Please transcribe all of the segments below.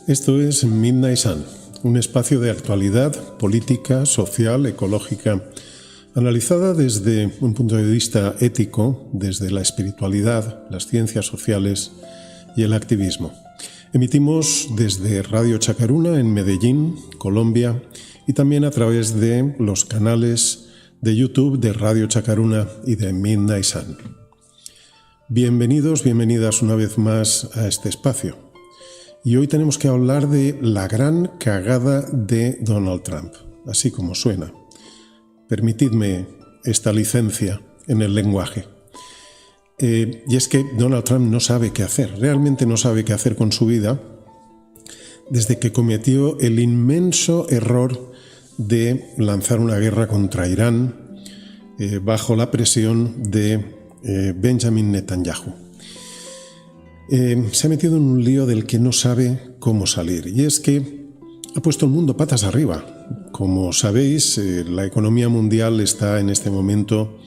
Esto es Midnight Sun, un espacio de actualidad política, social, ecológica, analizada desde un punto de vista ético, desde la espiritualidad, las ciencias sociales y el activismo. Emitimos desde Radio Chacaruna en Medellín, Colombia, y también a través de los canales de YouTube de Radio Chacaruna y de Midnight Sun. Bienvenidos, bienvenidas una vez más a este espacio. Y hoy tenemos que hablar de la gran cagada de Donald Trump, así como suena. Permitidme esta licencia en el lenguaje. Y es que Donald Trump no sabe qué hacer, realmente no sabe qué hacer con su vida desde que cometió el inmenso error de lanzar una guerra contra Irán bajo la presión de Benjamin Netanyahu. Se ha metido en un lío del que no sabe cómo salir, y es que ha puesto el mundo patas arriba. Como sabéis, la economía mundial está en este momento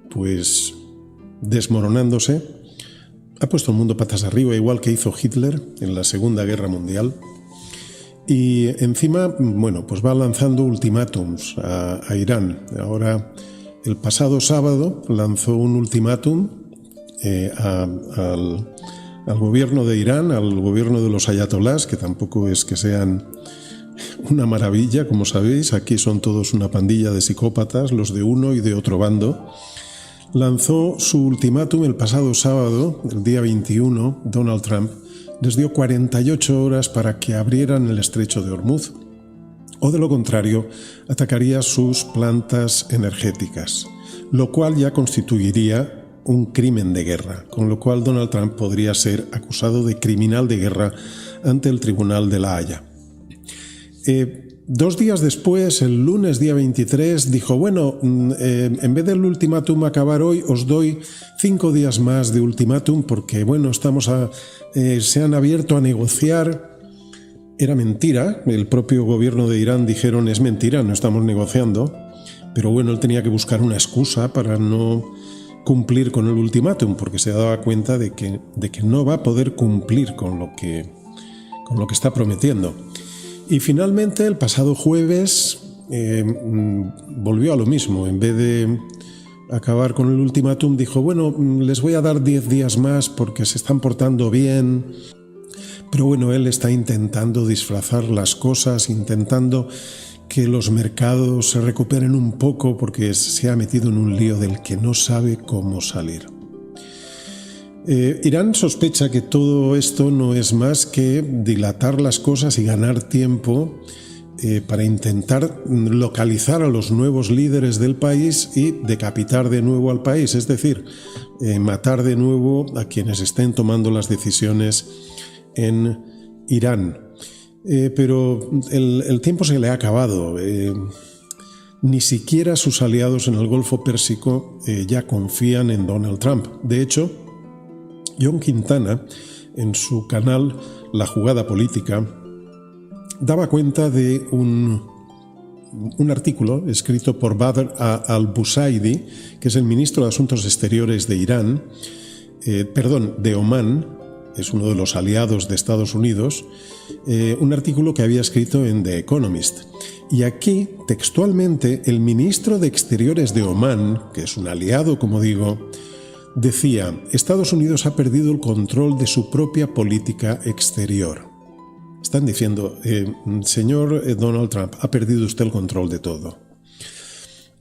pues desmoronándose. Ha puesto el mundo patas arriba, igual que hizo Hitler en la Segunda Guerra Mundial. Y encima, bueno, pues va lanzando ultimátums a Irán. Ahora, el pasado sábado lanzó un ultimátum al gobierno de Irán, al gobierno de los ayatolás, que tampoco es que sean una maravilla, como sabéis. Aquí son todos una pandilla de psicópatas, los de uno y de otro bando. Lanzó su ultimátum el pasado sábado, el día 21, Donald Trump. Les dio 48 horas para que abrieran el estrecho de Hormuz, o de lo contrario, atacaría sus plantas energéticas, lo cual ya constituiría un crimen de guerra, con lo cual Donald Trump podría ser acusado de criminal de guerra ante el Tribunal de La Haya. 2 días después, el lunes día 23, dijo, bueno, en vez del ultimátum acabar hoy, os doy 5 días más de ultimátum porque, bueno, se han abierto a negociar. Era mentira, el propio gobierno de Irán dijeron, es mentira, no estamos negociando, pero bueno, él tenía que buscar una excusa para no cumplir con el ultimátum, porque se daba cuenta de que no va a poder cumplir con lo que está prometiendo. Y finalmente, el pasado jueves, volvió a lo mismo. En vez de acabar con el ultimátum, dijo, bueno, les voy a dar 10 días más porque se están portando bien. Pero bueno, él está intentando disfrazar las cosas, intentando que los mercados se recuperen un poco porque se ha metido en un lío del que no sabe cómo salir. Irán sospecha que todo esto no es más que dilatar las cosas y ganar tiempo para intentar localizar a los nuevos líderes del país y decapitar de nuevo al país, es decir, matar de nuevo a quienes estén tomando las decisiones en Irán. Pero el tiempo se le ha acabado. Ni siquiera sus aliados en el Golfo Pérsico ya confían en Donald Trump. De hecho, John Quintana, en su canal La Jugada Política, daba cuenta de un artículo escrito por Badr al-Busaidi, que es el ministro de Asuntos Exteriores de de Omán, es uno de los aliados de Estados Unidos, un artículo que había escrito en The Economist. Y aquí, textualmente, el ministro de Exteriores de Omán, que es un aliado, como digo, decía, Estados Unidos ha perdido el control de su propia política exterior. Están diciendo, señor Donald Trump, ha perdido usted el control de todo.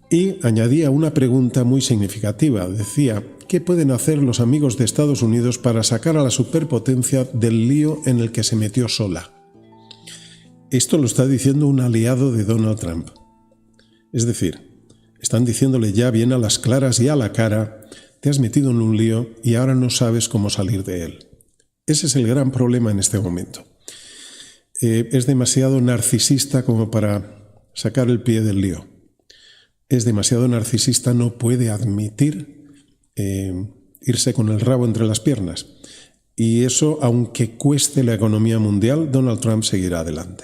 Y añadía una pregunta muy significativa. Decía, ¿qué pueden hacer los amigos de Estados Unidos para sacar a la superpotencia del lío en el que se metió sola? Esto lo está diciendo un aliado de Donald Trump. Es decir, están diciéndole ya bien a las claras y a la cara, te has metido en un lío y ahora no sabes cómo salir de él. Ese es el gran problema en este momento. Es demasiado narcisista como para sacar el pie del lío. Es demasiado narcisista, no puede admitir irse con el rabo entre las piernas. Y eso, aunque cueste la economía mundial, Donald Trump seguirá adelante.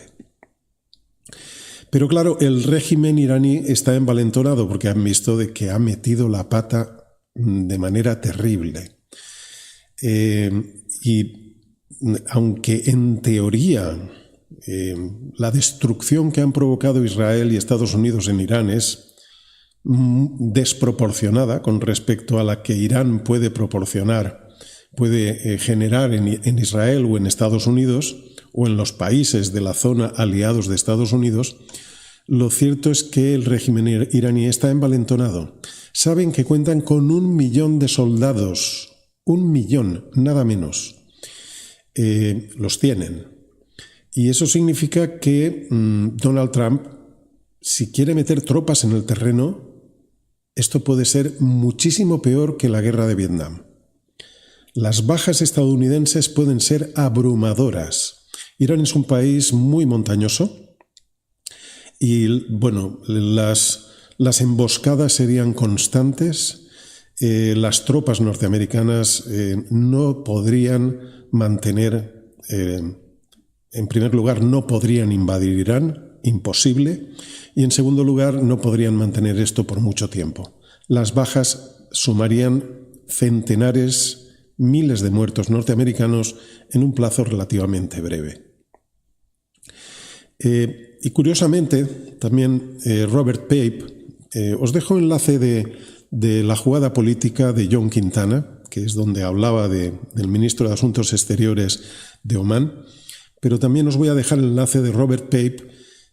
Pero claro, el régimen iraní está envalentonado porque han visto de que ha metido la pata de manera terrible. Y aunque en teoría la destrucción que han provocado Israel y Estados Unidos en Irán es desproporcionada con respecto a la que Irán puede generar en Israel o en Estados Unidos o en los países de la zona aliados de Estados Unidos, lo cierto es que el régimen iraní está envalentonado. Saben que cuentan con 1 millón de soldados, 1 millón, nada menos. Los tienen. Y eso significa que Donald Trump, si quiere meter tropas en el terreno, esto puede ser muchísimo peor que la guerra de Vietnam. Las bajas estadounidenses pueden ser abrumadoras. Irán es un país muy montañoso y, bueno, las emboscadas serían constantes. Las tropas norteamericanas no podrían mantener, en primer lugar, no podrían invadir Irán, imposible, y en segundo lugar, no podrían mantener esto por mucho tiempo. Las bajas sumarían centenares, miles de muertos norteamericanos en un plazo relativamente breve. Y curiosamente, también Robert Pape, os dejo enlace de la jugada política de John Quintana, que es donde hablaba del ministro de Asuntos Exteriores de Omán, pero también os voy a dejar el enlace de Robert Pape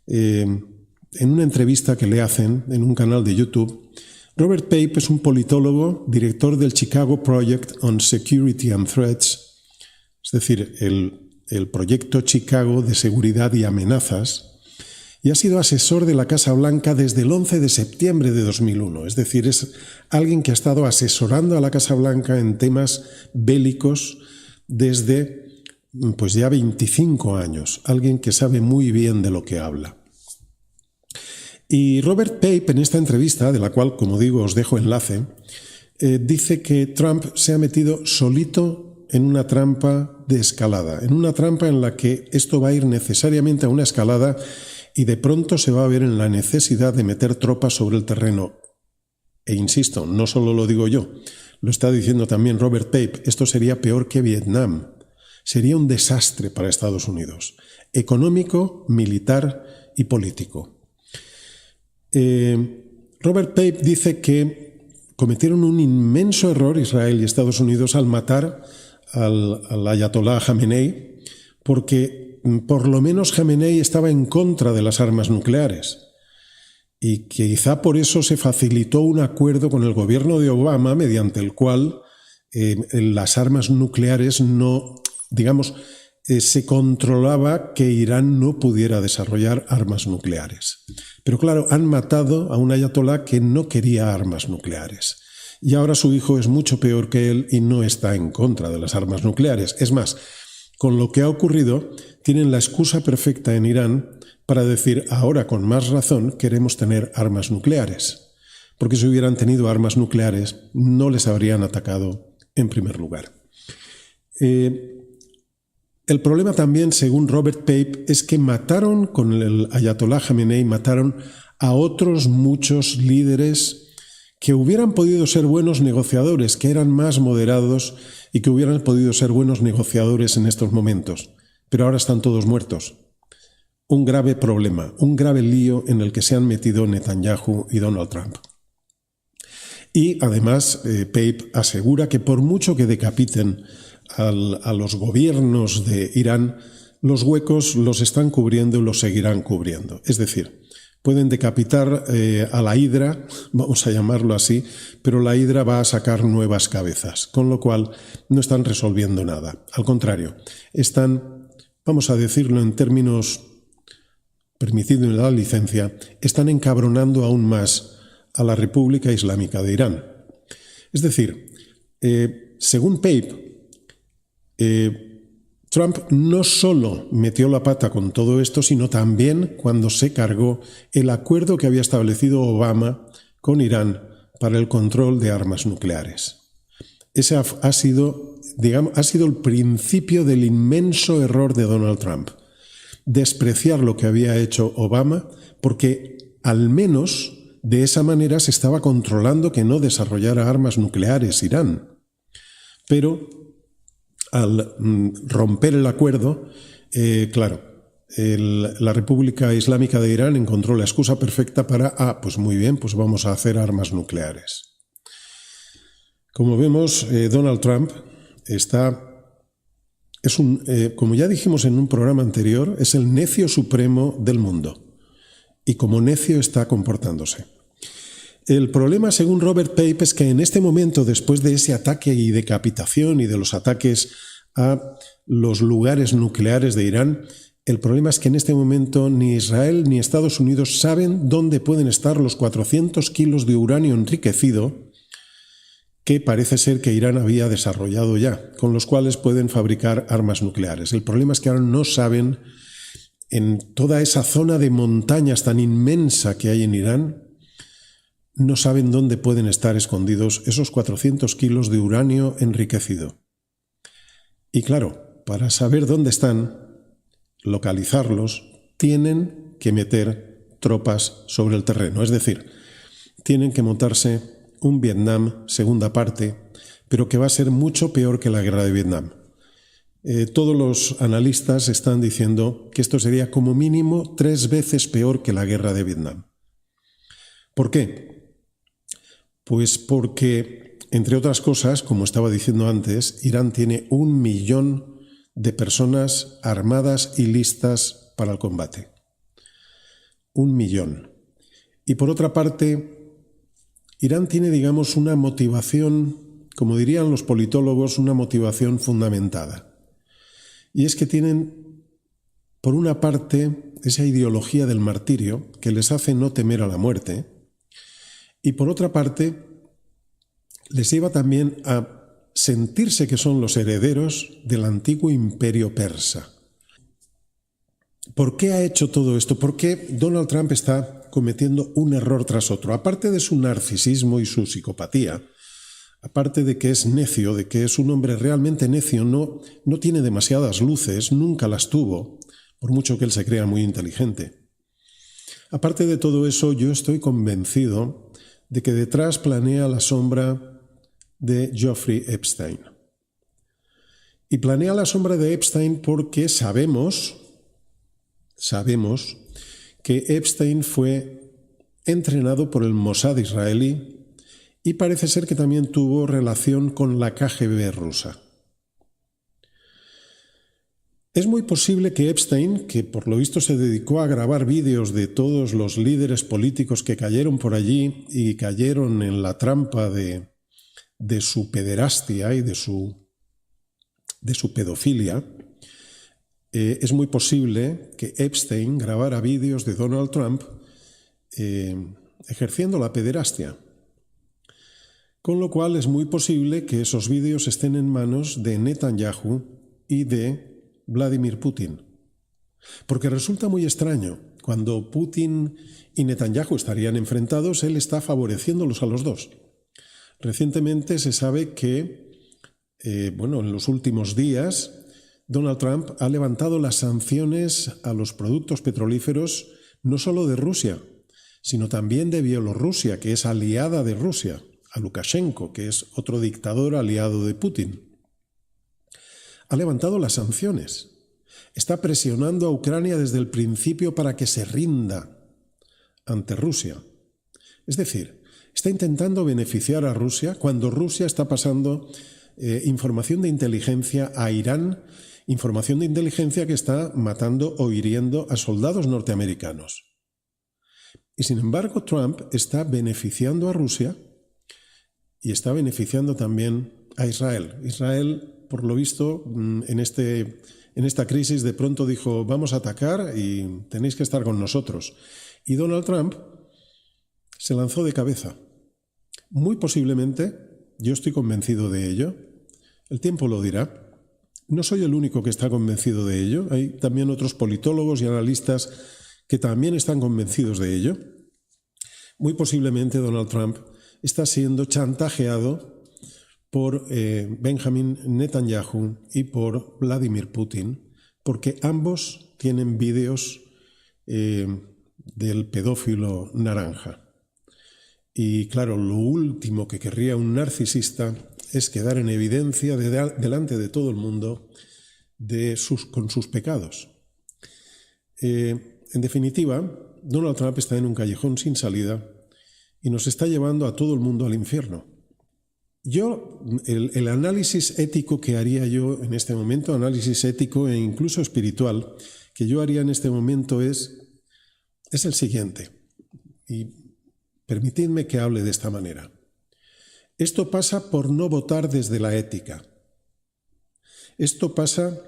en una entrevista que le hacen en un canal de YouTube. Robert Pape es un politólogo, director del Chicago Project on Security and Threats, es decir, el proyecto Chicago de seguridad y amenazas, y ha sido asesor de la Casa Blanca desde el 11 de septiembre de 2001. Es decir, es alguien que ha estado asesorando a la Casa Blanca en temas bélicos desde pues ya 25 años. Alguien que sabe muy bien de lo que habla. Y Robert Pape, en esta entrevista, de la cual, como digo, os dejo enlace, dice que Trump se ha metido solito en una trampa de escalada, en una trampa en la que esto va a ir necesariamente a una escalada y de pronto se va a ver en la necesidad de meter tropas sobre el terreno. E insisto, no solo lo digo yo, lo está diciendo también Robert Pape, esto sería peor que Vietnam. Sería un desastre para Estados Unidos, económico, militar y político. Robert Pape dice que cometieron un inmenso error Israel y Estados Unidos al matar al ayatolá Jamenei, porque por lo menos Jamenei estaba en contra de las armas nucleares y quizá por eso se facilitó un acuerdo con el gobierno de Obama mediante el cual las armas nucleares no, digamos, se controlaba que Irán no pudiera desarrollar armas nucleares. Pero claro, han matado a un ayatolá que no quería armas nucleares. Y ahora su hijo es mucho peor que él y no está en contra de las armas nucleares. Es más, con lo que ha ocurrido, tienen la excusa perfecta en Irán para decir, ahora con más razón queremos tener armas nucleares. Porque si hubieran tenido armas nucleares, no les habrían atacado en primer lugar. El problema también, según Robert Pape, es que mataron con el ayatolá Jamenei, mataron a otros muchos líderes que hubieran podido ser buenos negociadores, que eran más moderados y que hubieran podido ser buenos negociadores en estos momentos. Pero ahora están todos muertos. Un grave problema, un grave lío en el que se han metido Netanyahu y Donald Trump. Y además, Pape asegura que por mucho que decapiten a los gobiernos de Irán, los huecos los están cubriendo y los seguirán cubriendo. Es decir, pueden decapitar a la hidra, vamos a llamarlo así, pero la hidra va a sacar nuevas cabezas, con lo cual no están resolviendo nada. Al contrario, están, vamos a decirlo en términos permitidos en la licencia, están encabronando aún más a la República Islámica de Irán. Es decir, según Pape, Trump no solo metió la pata con todo esto, sino también cuando se cargó el acuerdo que había establecido Obama con Irán para el control de armas nucleares. Ese ha sido el principio del inmenso error de Donald Trump. Despreciar lo que había hecho Obama, porque al menos de esa manera se estaba controlando que no desarrollara armas nucleares Irán. Pero al romper el acuerdo, la República Islámica de Irán encontró la excusa perfecta para, pues muy bien, pues vamos a hacer armas nucleares. Como vemos, Donald Trump como ya dijimos en un programa anterior, es el necio supremo del mundo. Y como necio está comportándose. El problema, según Robert Pape, es que en este momento, después de ese ataque y decapitación y de los ataques a los lugares nucleares de Irán, el problema es que en este momento ni Israel ni Estados Unidos saben dónde pueden estar los 400 kilos de uranio enriquecido que parece ser que Irán había desarrollado ya, con los cuales pueden fabricar armas nucleares. El problema es que ahora no saben, en toda esa zona de montañas tan inmensa que hay en Irán, no saben dónde pueden estar escondidos esos 400 kilos de uranio enriquecido. Y claro, para saber dónde están, localizarlos, tienen que meter tropas sobre el terreno. Es decir, tienen que montarse un Vietnam segunda parte, pero que va a ser mucho peor que la guerra de Vietnam. Todos los analistas están diciendo que esto sería como mínimo 3 veces peor que la guerra de Vietnam. ¿Por qué? Pues porque, entre otras cosas, como estaba diciendo antes, Irán tiene 1 millón de personas armadas y listas para el combate. 1 millón. Y por otra parte, Irán tiene, digamos, una motivación, como dirían los politólogos, una motivación fundamentada. Y es que tienen, por una parte, esa ideología del martirio que les hace no temer a la muerte, y por otra parte, les lleva también a sentirse que son los herederos del antiguo imperio persa. ¿Por qué ha hecho todo esto? ¿Por qué Donald Trump está cometiendo un error tras otro? Aparte de su narcisismo y su psicopatía, aparte de que es necio, de que es un hombre realmente necio, no tiene demasiadas luces, nunca las tuvo, por mucho que él se crea muy inteligente. Aparte de todo eso, yo estoy convencido de que detrás planea la sombra de Jeffrey Epstein. Y planea la sombra de Epstein porque sabemos que Epstein fue entrenado por el Mossad israelí y parece ser que también tuvo relación con la KGB rusa. Es muy posible que Epstein, que por lo visto se dedicó a grabar vídeos de todos los líderes políticos que cayeron por allí y cayeron en la trampa de su pederastia y de su pedofilia, es muy posible que Epstein grabara vídeos de Donald Trump ejerciendo la pederastia. Con lo cual es muy posible que esos vídeos estén en manos de Netanyahu y de Vladimir Putin. Porque resulta muy extraño, cuando Putin y Netanyahu estarían enfrentados, él está favoreciéndolos a los dos. Recientemente se sabe que, en los últimos días, Donald Trump ha levantado las sanciones a los productos petrolíferos no solo de Rusia, sino también de Bielorrusia, que es aliada de Rusia, a Lukashenko, que es otro dictador aliado de Putin. Ha levantado las sanciones. Está presionando a Ucrania desde el principio para que se rinda ante Rusia. Es decir, está intentando beneficiar a Rusia cuando Rusia está pasando información de inteligencia a Irán, información de inteligencia que está matando o hiriendo a soldados norteamericanos. Y sin embargo, Trump está beneficiando a Rusia y está beneficiando también a Israel. Israel, por lo visto, en esta crisis de pronto dijo, vamos a atacar y tenéis que estar con nosotros. Y Donald Trump se lanzó de cabeza. Muy posiblemente, yo estoy convencido de ello, el tiempo lo dirá. No soy el único que está convencido de ello, hay también otros politólogos y analistas que también están convencidos de ello. Muy posiblemente Donald Trump está siendo chantajeado por Benjamin Netanyahu y por Vladimir Putin, porque ambos tienen vídeos del pedófilo naranja. Y claro, lo último que querría un narcisista es quedar en evidencia delante de todo el mundo con sus pecados. En definitiva, Donald Trump está en un callejón sin salida y nos está llevando a todo el mundo al infierno. El análisis ético que haría yo en este momento, análisis ético e incluso espiritual, que yo haría en este momento es el siguiente. Y permitidme que hable de esta manera. Esto pasa por no votar desde la ética. Esto pasa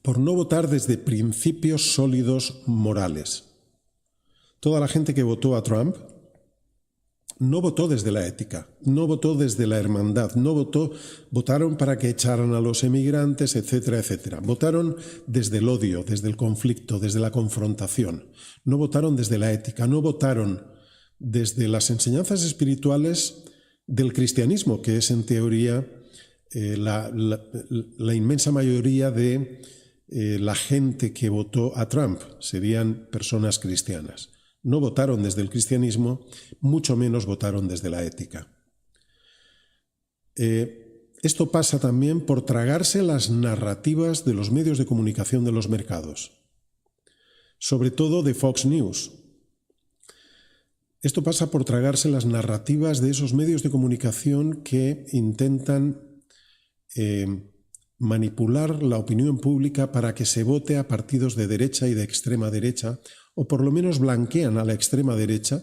por no votar desde principios sólidos morales. Toda la gente que votó a Trump no votó desde la ética, no votó desde la hermandad, votaron para que echaran a los emigrantes, etcétera, etcétera. Votaron desde el odio, desde el conflicto, desde la confrontación. No votaron desde la ética, no votaron desde las enseñanzas espirituales del cristianismo, que es en teoría la inmensa mayoría de la gente que votó a Trump, serían personas cristianas. No votaron desde el cristianismo, mucho menos votaron desde la ética. Esto pasa también por tragarse las narrativas de los medios de comunicación de los mercados, sobre todo de Fox News. Esto pasa por tragarse las narrativas de esos medios de comunicación que intentan manipular la opinión pública para que se vote a partidos de derecha y de extrema derecha, o por lo menos blanquean a la extrema derecha,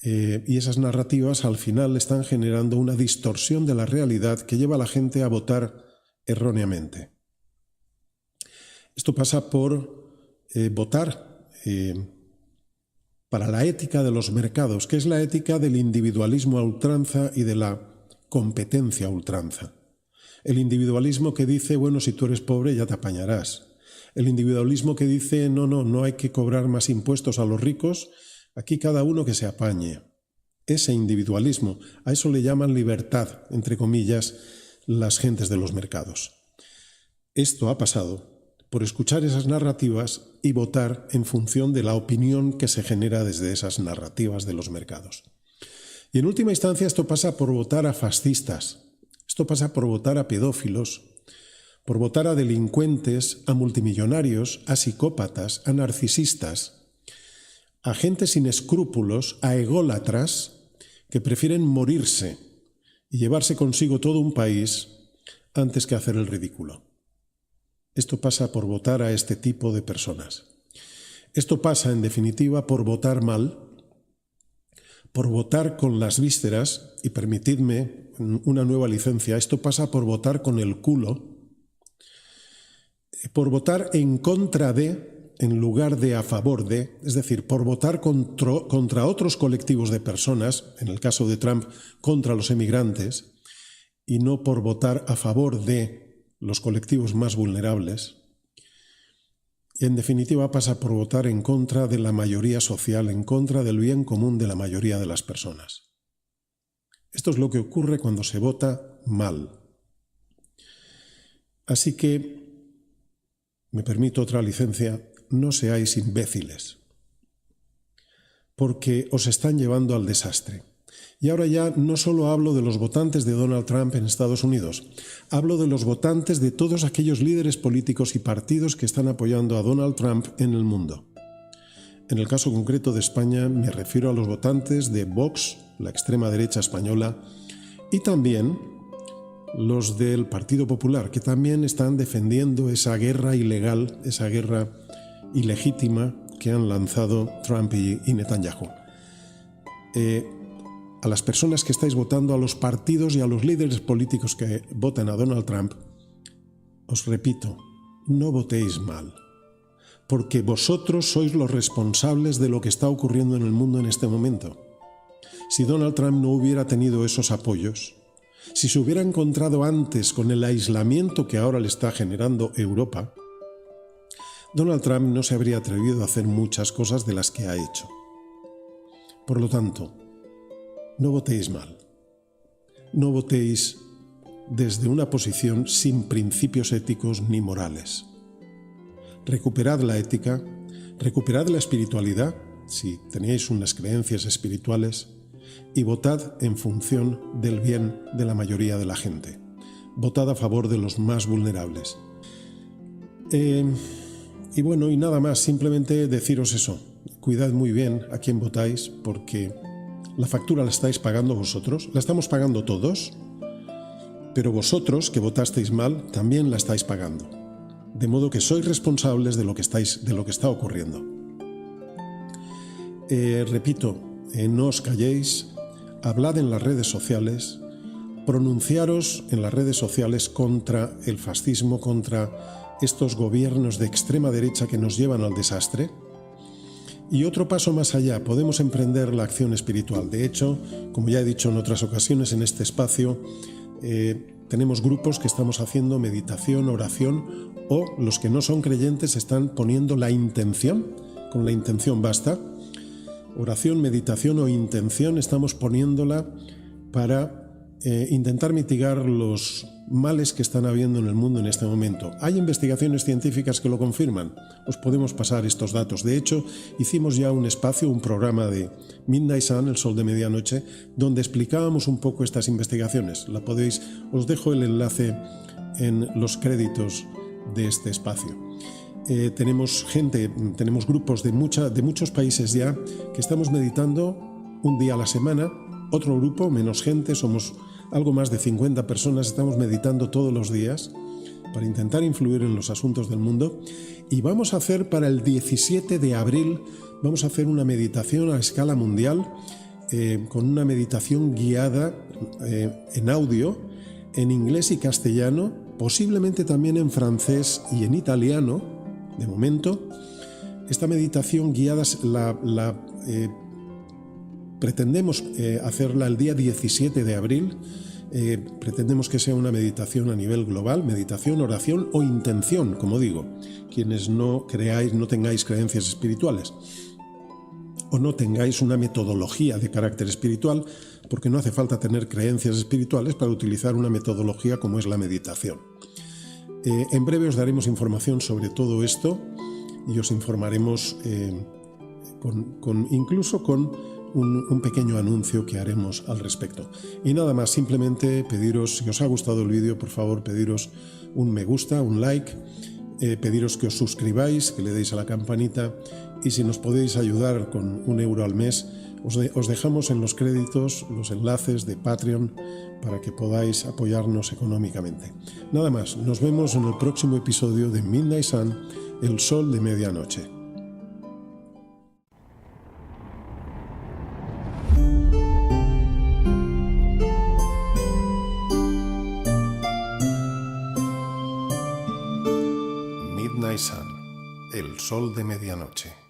y esas narrativas al final están generando una distorsión de la realidad que lleva a la gente a votar erróneamente. Esto pasa por votar para la ética de los mercados, que es la ética del individualismo a ultranza y de la competencia a ultranza. El individualismo que dice, bueno, si tú eres pobre ya te apañarás. El individualismo que dice, no hay que cobrar más impuestos a los ricos, aquí cada uno que se apañe. Ese individualismo, a eso le llaman libertad, entre comillas, las gentes de los mercados. Esto ha pasado por escuchar esas narrativas y votar en función de la opinión que se genera desde esas narrativas de los mercados. Y en última instancia esto pasa por votar a fascistas, esto pasa por votar a pedófilos, por votar a delincuentes, a multimillonarios, a psicópatas, a narcisistas, a gente sin escrúpulos, a ególatras que prefieren morirse y llevarse consigo todo un país antes que hacer el ridículo. Esto pasa por votar a este tipo de personas. Esto pasa, en definitiva, por votar mal, por votar con las vísceras, y permitidme una nueva licencia, esto pasa por votar con el culo, por votar en contra de, en lugar de a favor de, es decir, por votar contra otros colectivos de personas, en el caso de Trump, contra los emigrantes, y no por votar a favor de los colectivos más vulnerables. Y en definitiva pasa por votar en contra de la mayoría social, en contra del bien común de la mayoría de las personas. Esto es lo que ocurre cuando se vota mal. Así que, me permito otra licencia, no seáis imbéciles, porque os están llevando al desastre. Y ahora ya no solo hablo de los votantes de Donald Trump en Estados Unidos, hablo de los votantes de todos aquellos líderes políticos y partidos que están apoyando a Donald Trump en el mundo. En el caso concreto de España me refiero a los votantes de Vox, la extrema derecha española, y también los del Partido Popular, que también están defendiendo esa guerra ilegal, esa guerra ilegítima que han lanzado Trump y Netanyahu. A las personas que estáis votando, a los partidos y a los líderes políticos que votan a Donald Trump, os repito, no votéis mal, porque vosotros sois los responsables de lo que está ocurriendo en el mundo en este momento. Si Donald Trump no hubiera tenido esos apoyos, si se hubiera encontrado antes con el aislamiento que ahora le está generando Europa, Donald Trump no se habría atrevido a hacer muchas cosas de las que ha hecho. Por lo tanto, no votéis mal. No votéis desde una posición sin principios éticos ni morales. Recuperad la ética, recuperad la espiritualidad, si tenéis unas creencias espirituales, y votad en función del bien de la mayoría de la gente. Votad a favor de los más vulnerables. Y bueno, y nada más, simplemente deciros eso. Cuidad muy bien a quién votáis, porque la factura la estáis pagando vosotros, la estamos pagando todos, pero vosotros, que votasteis mal, también la estáis pagando. De modo que sois responsables de lo que está ocurriendo. Repito, no os calléis, hablad en las redes sociales, pronunciaros en las redes sociales contra el fascismo, contra estos gobiernos de extrema derecha que nos llevan al desastre. Y otro paso más allá, podemos emprender la acción espiritual. De hecho, como ya he dicho en otras ocasiones en este espacio, tenemos grupos que estamos haciendo meditación, oración, o los que no son creyentes están poniendo la intención, con la intención basta. Oración, meditación o intención estamos poniéndola para intentar mitigar los males que están habiendo en el mundo en este momento. Hay investigaciones científicas que lo confirman. Os podemos pasar estos datos. De hecho, hicimos ya un espacio, un programa de Midnight Sun, el sol de medianoche, donde explicábamos un poco estas investigaciones. Os dejo el enlace en los créditos de este espacio. Tenemos grupos de muchos países ya que estamos meditando un día a la semana. Otro grupo, menos gente, somos algo más de 50 personas, estamos meditando todos los días para intentar influir en los asuntos del mundo. Y vamos a hacer para el 17 de abril, vamos a hacer una meditación a escala mundial, con una meditación guiada en audio, en inglés y castellano, posiblemente también en francés y en italiano, de momento. Esta meditación guiada pretendemos hacerla el día 17 de abril. Pretendemos que sea una meditación a nivel global, meditación, oración o intención, como digo. Quienes no tengáis creencias espirituales o no tengáis una metodología de carácter espiritual, porque no hace falta tener creencias espirituales para utilizar una metodología como es la meditación. En breve os daremos información sobre todo esto y os informaremos incluso con un pequeño anuncio que haremos al respecto. Y nada más, simplemente pediros, si os ha gustado el vídeo, por favor, pediros un me gusta, un like, pediros que os suscribáis, que le deis a la campanita, y si nos podéis ayudar con €1 al mes, os dejamos en los créditos los enlaces de Patreon para que podáis apoyarnos económicamente. Nada más, nos vemos en el próximo episodio de Midnight Sun, el sol de medianoche. Midnight Sun, el sol de medianoche.